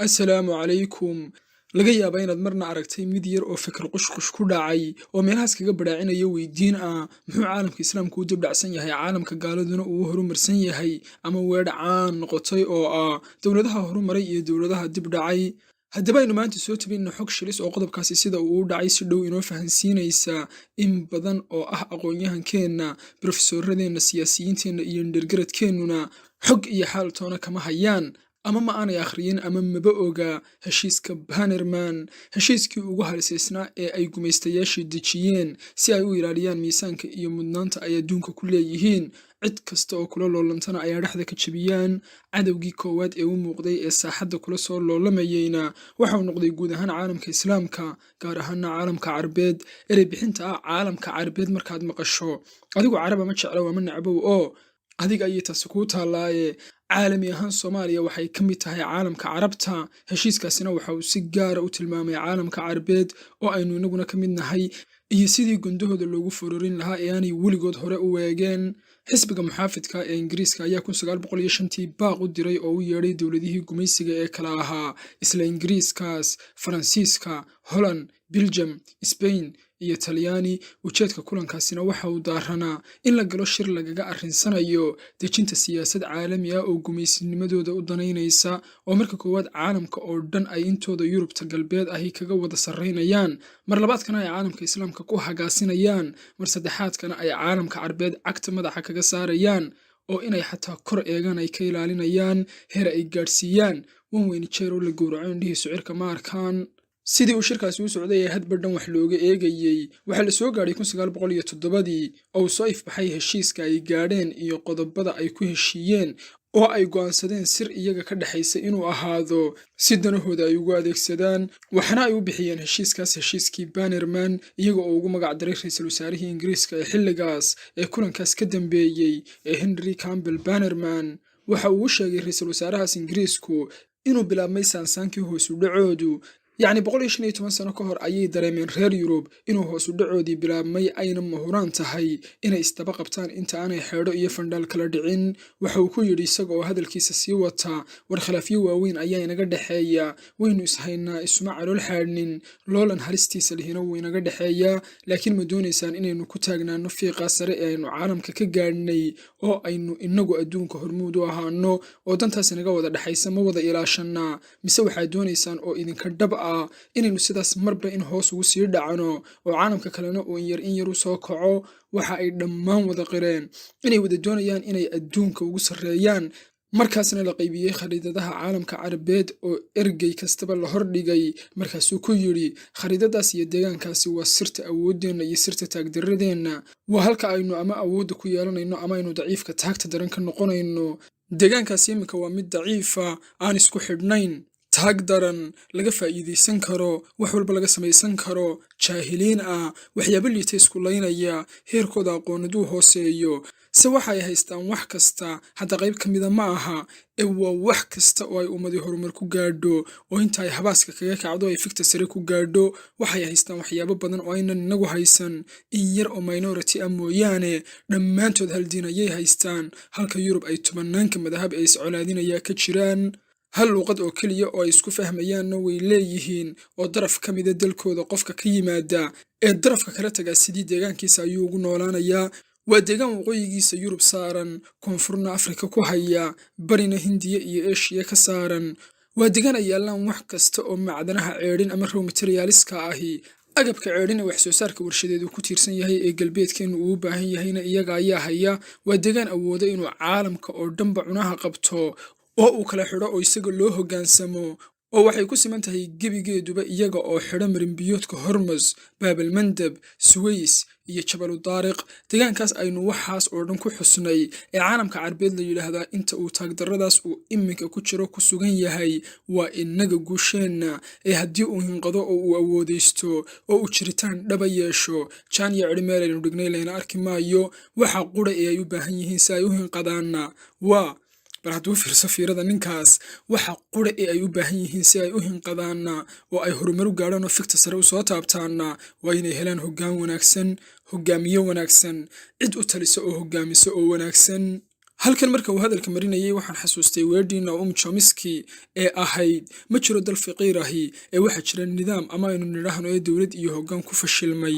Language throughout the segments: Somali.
assalaamu calaykum. Laga yaabaa inaad marna aragtay mid yar oo fikir qushqush ku dhacay oo meelahaas kaga badhaacinaya weydiin ah muxuu caalamka islaamku u dibdhacsan yahay caalamka gaaladuna uu horumarsan yahay ama weedha caan noqotay oo ah dowladaha horumaray iyo dowladaha dibdhacay. Haddaba aynu maanta soo tabinna xog shilis oo qodobkaasi sida uu u dhacay si dhow inoo fahansiinaysa in badan oo ah aqoon-yahankeenna, brofesoradeenna, siyaasiyiinteenna iyo indhergaradkeennuna xog iyo xaal toona kama hayaan ama ma aanay akhriyin ama maba oga heshiiska Bannerman, heshiiskii ugu halisaysnaa ee ay gumaystayaashii dejiyeen si ay u ilaaliyaan miisaanka iyo mudnaanta ay adduunka ku leeyihiin. Cid kasta oo kula loolantana ayaa dhexda ka jebiyaan. Cadowgii koowaad ee u muuqday ee saaxadda kula soo loolamayeyna waxa uu noqday guud ahaan caalamka islaamka, gaar ahaana caalamka carbeed. Erey bixinta ah caalamka carbeed markaad maqasho, adigu carab ama jeclow ama necbow oo adiga ayay taasi kuu taallaaye. caalami ahaan Soomaaliya waxay ka mid tahay caalamka carabta. Heshiiskaasina waxa uu si gaara u tilmaamay caalamka carbeed oo aynu inaguna ka mid nahay iyo sidii gundahooda loogu fororin lahaa ee aanay weligood hore u weegeen. Xisbiga muxaafidka ee Ingiriiska ayaa 1905tii baaq u diray oo u yeedhay dowladihii gumaysiga ee kala ahaa isla Ingiriiskaas, Faransiiska, Holland, Belgium, Spain iyo Talyaani. Ujeedka kulankaasina waxa uu daaranaa in la galo shir lagaga arrinsanayo dejinta siyaasad caalami ah oo gumaysinimadooda u danaynaysa oo marka koowaad caalamka oo dhan ay intooda Yurubta galbeed ahi kaga wada sarreynayaan, mar labaadkana ay caalamka islaamka ku hagaasinayaan, mar saddexaadkana ay caalamka carbeed cagta madaxa kaga saarayaan oo inay xataa kor eegaan ay ka ilaalinayaan heer ay gaadhsiiyaan wan weyni jeer oo la gowraco indhihiisu cirka ma arkaan. Sidii uu shirkaasi u socday ee hadba dhan wax looga eegayey waxaa la soo gaadhay 1907dii oo uu soo ifbaxay heshiiska ay gaadheen iyo qodobada ay ku heshiiyeen oo ay go'aansadeen sir iyaga ka dhexaysa inuu ahaado si danahooda ay ugu adeegsadaan. Waxaana ay u bixiyeen heshiiskaas heshiiskii Bannerman iyaga oo ugu magac daray ra'iisul wasaarihii Ingiriiska ee xilligaas ee kulankaas ka dambeeyey ee Henry Campbell Bannerman. Waxa uu u sheegay ra'iisul wasaarahaas Ingiriisku inuu bilaabmay saansaankii hoos u dhacoodu, yacni 115 sano ka hor ayay dareemeen reer Yurub inuu hoos u dhacoodii bilaabmay ayna mahuraan tahay inay isdaba qabtaan inta aanay xeedho iyo fandhaal kala dhicin. Waxa uu ku yidhi isaga oo hadalkiisa sii wata, war khilaafyo waaweyn ayaa inaga dhexeeya, waynu ishaynaa, isuma calool xaadhnin, loolan halistiisa lihina wuu inaga dhexeeyaa, laakiin ma doonaysaan inaynu ku taagnaano fiiqaa sare ee aynu caalamka ka gaadhnay oo aynu inagu adduunka hormuud u ahaano oo dantaas inaga wada dhexaysa ma wada ilaashannaa, mise waxaad doonaysaan oo idinka dhab ah inaynu sidaas marba in hoos ugu sii dhacno oo caalamka kalena uu in yar u soo kaco. Waxa ay dhammaan wada qireen inay wada doonayaan inay adduunka ugu sarreeyaan. Markaasna la qaybiyey khariidadaha caalamka carbeed oo ergey kastaba la hordhigay. Markaasuu ku yidhi, khariidadaas iyo deegaankaasi waa sirta awooddeenna iyo sirta taagdarradeenna, waa halka aynu ama awoodda ku yeelanayno ama aynu daciifka taagta daran ka noqonayno. Deegaankaasi iminka waa mid daciifa, aan isku xidhnayn, taag daran, laga faa'iidaysan karo, wax walba laga samaysan karo, jaahiliin ah, waxyaabo liita isku laynaya, heerkooda aqoonaduu hooseeyo, se waxa ay haystaan wax kasta, hadda qayb ka mida ma aha ee waa wax kasta oo ay ummadii horumar ku gaadho oo inta ay habaaska kaga kacdo ay fikta sare ku gaadho. Waxay haystaan waxyaabo badan oo aynan inagu haysan, in yar oo minority ah mooyaane dhammaantood hal diin ayay haystaan, halka Yurub ay tobanaanka madahab ee iscolaadinaya ka jiraan. hal luuqad oo keliya oo ay isku fahmayaanna way leeyihiin oo daraf ka mida dalkooda qofka ka yimaada ee darafka kala tagaa sidii deegaankiisa ayuu ugu noolaanayaa. waa deegaan waqooyigiisa Yurub saaran, koonfurna Afrika ku haya, barina Hindiya iyo Aasiya ka saaran. waa deegaan ay yaallaan wax kasta oo macdanaha ceedhin ama raw materialiska ahi. agabka ceedhin ee wax soo saarka warshadeedu ku tiirsan yahay ee galbeedkeenu uu u baahan yahayna iyaga ayaa haya. waa deegaan awooda inuu caalamka oo dhanba cunaha qabto oo uu kala xidho oo isaga loo hoggaansamo, oo waxay ku siman tahay gebigeeduba iyaga oo xidho marinbiyoodka Hormuz, Baabalmandab, Suways iyo Jabalu Daariq. deegaankaas aynu waxaas oo dhan ku xusnay ee caalamka carbeed la yidhaahdaa inta uu taagdarradaas uu iminka ku jiro ku sugan yahay waa inaga guusheenna ee haddii uu hinqado oo uu awoodaysto oo uu jiritaan dhaba yeesho, jaan iyo cidhi meel aynu dhignay layna arki maayo. waxa qudha ee ay u baahan yihiin si ay u hinqadaanna waa bal hadduu fiirso fiirada ninkaas, waxa qudha ee ay u baahan yihiin si ay u hinqadaanna oo ay horumar u gaadhaan oo fikta sare u soo taabtaanna waa inay helaan hoggaan wanaagsan, hoggaamiye wanaagsan, cid u talisa oo hoggaamisa oo wanaagsan. halkan marka uu hadalka marinayay waxaan xasuustay weedhii Noam Chomsky ee ahayd ma jiro dal faqiir ahi ee waxa jira nidaam ama aynu nidhaahno ee dowlad iyo hoggaan ku fashilmay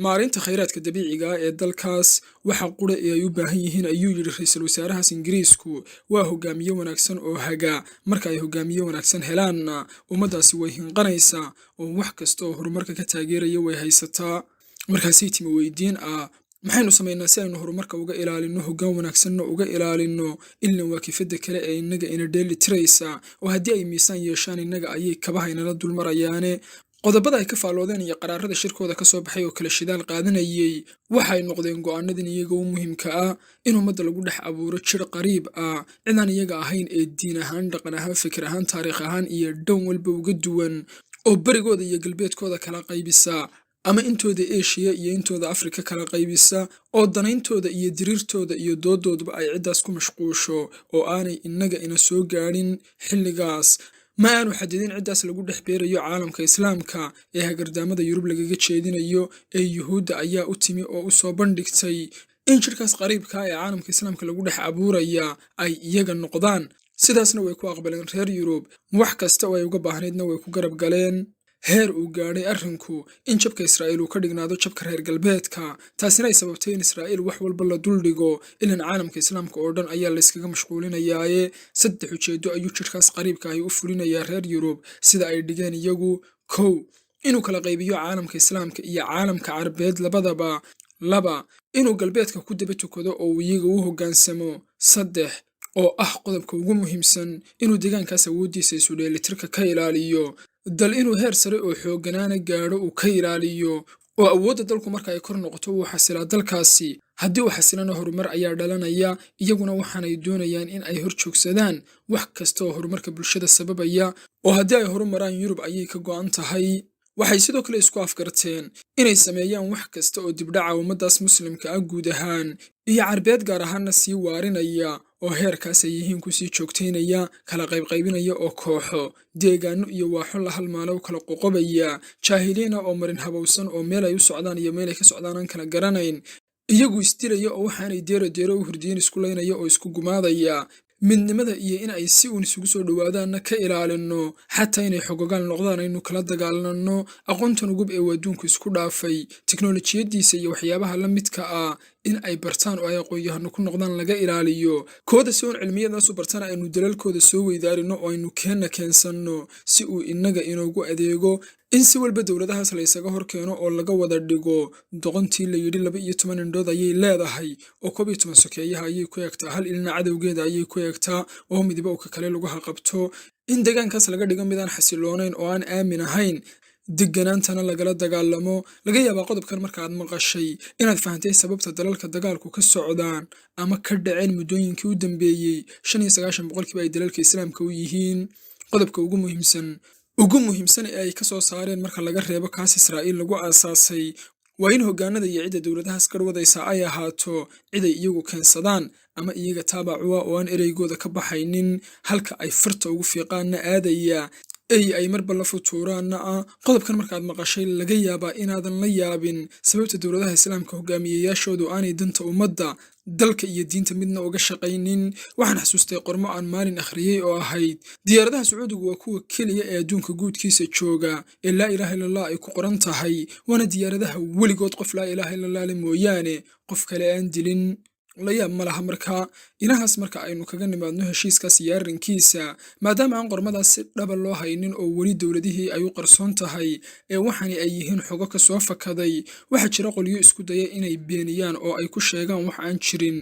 maareynta khayraadka dabiiciga ah ee dalkaas waxa qura ee ay u baahan yihiin ayuu yidhi ra'iisul wasaarahaas Ingiriisku waa hogaamiye wanaagsan oo haga marka ay hogaamiye wanaagsan helaanna ummadaasi way hinqanaysaa oo wax kasta oo horumarka ka taageeraya way haysataa markaasay timi weydiin maxaynu samaynaa si aynu horumarka uga ilaalino hoggaan wanaagsanna uga ilaalino ilaa waa kifada kale ee innaga ina dheeli tiraysa oo haddii ay miisaan yeeshaan innaga ayay kabaha inala dulmarayaane qodobada ay ka faalloodeen iyo qaraarada shirkooda ka soo baxay oo kale shidaal qaadanayay waxay noqdeen go'aanadan iyaga u muhiimka ah in ummadda lagu dhex abuuro jir qariib cidaan iyaga ahayn ee diin ahaan dhaqan ahaan fikir ahaan taariikh ahaan iyo dhan walba uga duwan oo berigooda iyo galbeedkooda kala qaybisa ama intooda Asia iyo intooda Afrika kala qaybisa oo danayntooda iyo diriirtooda iyo doodooduba ay ciddaas ku mashquusho oo aanay innaga ina soo gaadhin xilligaas ma aanu xadidin ciddaas lagu dhex beerayo caalamka islaamka ee hagardaamada Yurub lagaga jeedinayo ee Yuhuudda ayaa u timi oo u soo bandhigtay in jirkaas qariibka ee caalamka islaamka lagu dhex abuuraya ay iyaga noqdaan sidaasna way ku aqbaleen reer Yurub wax kasta oo ay uga baahnaydna way ku garab galeen heer uu gaadhay arrinku in jabka Israa'iil uu ka dhignaado jabka reer galbeedka taasina ay sababtay in Israa'iil wax walba la duldhigo ilan caalamka islaamka oo dhan ayaa la iskaga mashquulinayaaye saddex ujeedo ayuu jirkaas qariibka ahi u fulinayaa reer Yurub sida ay dhigeen iyagu kow inuu kala qaybiyo caalamka islaamka iyo caalamka carabeed labadaba laba inuu galbeedka ku daba tukado oo iyaga u hoggaansamo saddex oo qodobka ugu muhiimsan inuu deegaankaas awoodiisa isu dheelitirka ka ilaaliyo dal inuu heer sare oo xoogganaana gaadho uu ka ilaaliyo oo awoodda dalku marka ay kor noqoto uu xasilaa dalkaasi haddii uu xasilana horumar ayaa dhalanaya iyaguna waxaanay doonayaan in ay hor joogsadaan wax kasta oo horumarka bulshada sababaya oo haddii ay horumaraan Yurub ayay ka go'an tahay waxay sidoo kale isku afgarteen inay sameeyaan wax kasta oo dibdhaca ummadaas muslimka guud ahaan iyo carbeed gaar ahaanna sii waarinaya oo heerkaas ay yihiin ku sii joogtaynaya kala qaybqaybinaya oo kooxo deegaano iyo waaxo la halmaalo kala qoqobaya jaahiliina oo marin habowsan oo meel ay u socdaan iyo meel ay ka socdaan aan kala garanayn iyagu isdilaya oo waxaanay deero u hurdiyin isku leynaya oo isku gumaadaya midnimada iyo in ay si uun isugu soo dhawaadaanna ka ilaalino xataa inay xogogaal noqdaan aynu kala dagaalanno aqoontan ugub ee adduunku isku dhaafay tiknoolajiyadiisa iyo waxyaabaha la midka in ay bartaan oo ay aqoon-yahano ku noqdaan laga ilaaliyo kooda si uun cilmiyadaas u bartaan aynu dalalkooda soo weydaarino oo aynu keensanno si uu innaga inoogu adeego in si walba dowladahaas la isaga hor keeno oo laga wada dhigo doqontii la yidhi 12 indhood ayay leedahay oo 11 sokeeyaha ayay ku eegtaa hal ilna cadowgeeda ayay ku eegtaa oo midiba ka kale lagu qabto in deegaankaas laga dhigo midaan xasiloonayn oo aan aamin ahayn degganaantana lagala dagaalamo laga yaabaa qodobkan marka aad maqashay inaad fahantay sababta dalalka dagaalku ka socdaan ama ka dhaceen muddooyinkii u dambeeyey 95% ay dalalka islaamka u yihiin qodobka ugu muhiimsan ee ay ka soo saareen marka laga reebo kaas Israa'iil lagu aasaasay waa in hoggaanada iyo cidda dowladahaas garwadaysa ay ahaato ciday iyagu keensadaan ama iyaga taabacuwa oo aan ereygooda ka baxaynin halka ay farta ugu fiiqaanna aadaya ay marba la futuuraanna qodobkan markaad maqashay laga yaabaa inaadan la yaabin sababta dowladaha islaamka hogaamiyeyaashoodu aanay danta ummadda dalka iyo diinta midna uga shaqaynin waxaan xasuustay qormo aan maalin akhriyay oo ahayd diyaaradaha Sacuudigu waa kuwa keliya ee adduunka guudkiisa jooga ee laa ilaaha illallah ay ku qoran tahay waana diyaaradaha weligood qof laa ilaaha illallah le mooyaane qof kale aan dilin la yaab ma laha markaa inahaas marka aynu kaga nimaadno heshiiskaas iyo arrinkiisa maadaama aan qormadaas si dhaba loo haynin oo weli dowladihii ay u qarsoon tahay ee waxaani ay yihiin xogo ka soo fakaday waxaa jira qolyo isku daya inay beeniyaan oo ay ku sheegaan wax aan jirin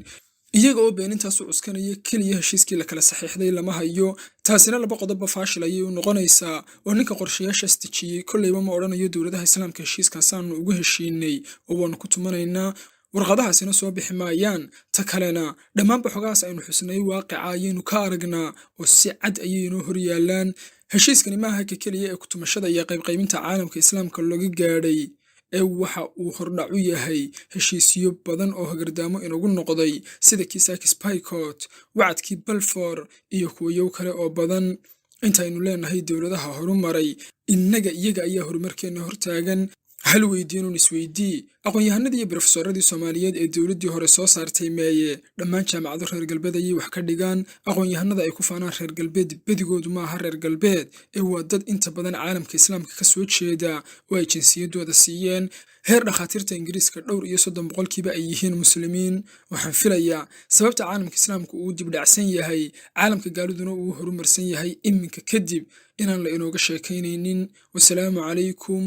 iyaga oo beenintaas u cuskanaya keliya heshiiskii la kala saxiixday lama hayo taasina laba qodobba faashil ayay u noqonaysaa oo ninka qorshayaashaas dejiyey kolleyba ma odhanayo dowladaha islaamka heshiiskaasaanu ugu heshiinay oo waanu ku tumanaynaa warqadahaasina soo bixi maayaan ta kalena dhammaanba xogahaas aynu xusnay waaqica ayaynu ka aragnaa oo si cad ayaynoo hor yaallaan heshiiskani maaha ka keliya ee kutumashada iyo qaybqaybinta caalamka islaamka looga gaadhay ee waxa uu hordhac u yahay heshiisyo badan oo hagardaamo inagu noqday sida kii Sykes-Picot wacadkii Balfour iyo kuwayow kale oo badan intaynu leenahay dowladaha horumaray innaga iyaga ayaa horumarkeena hortaagan hal weydiinuun isweydii aqoon-yahanadii iyo brofesoradii Soomaaliyeed ee dowladdii hore soo saartay meeye dhammaan jaamacado reer galbeed ayay wax ka dhigaan aqoon-yahanada ay ku faanaan reer galbeed badigoodu ma aha reer galbeed ee waa dad inta badan caalamka islaamka ka soo jeeda oo ay jinsiyadooda siiyeen heer dhakhaatiirta Ingiriiska dhowr iyo 30% ay yihiin muslimiin waxaan filayaa sababta caalamka islaamku uu dib dhacsan yahay caalamka gaaladuna uu horumarsan yahay iminka kadib inaan la inooga sheekaynaynin wasalaamu calaykum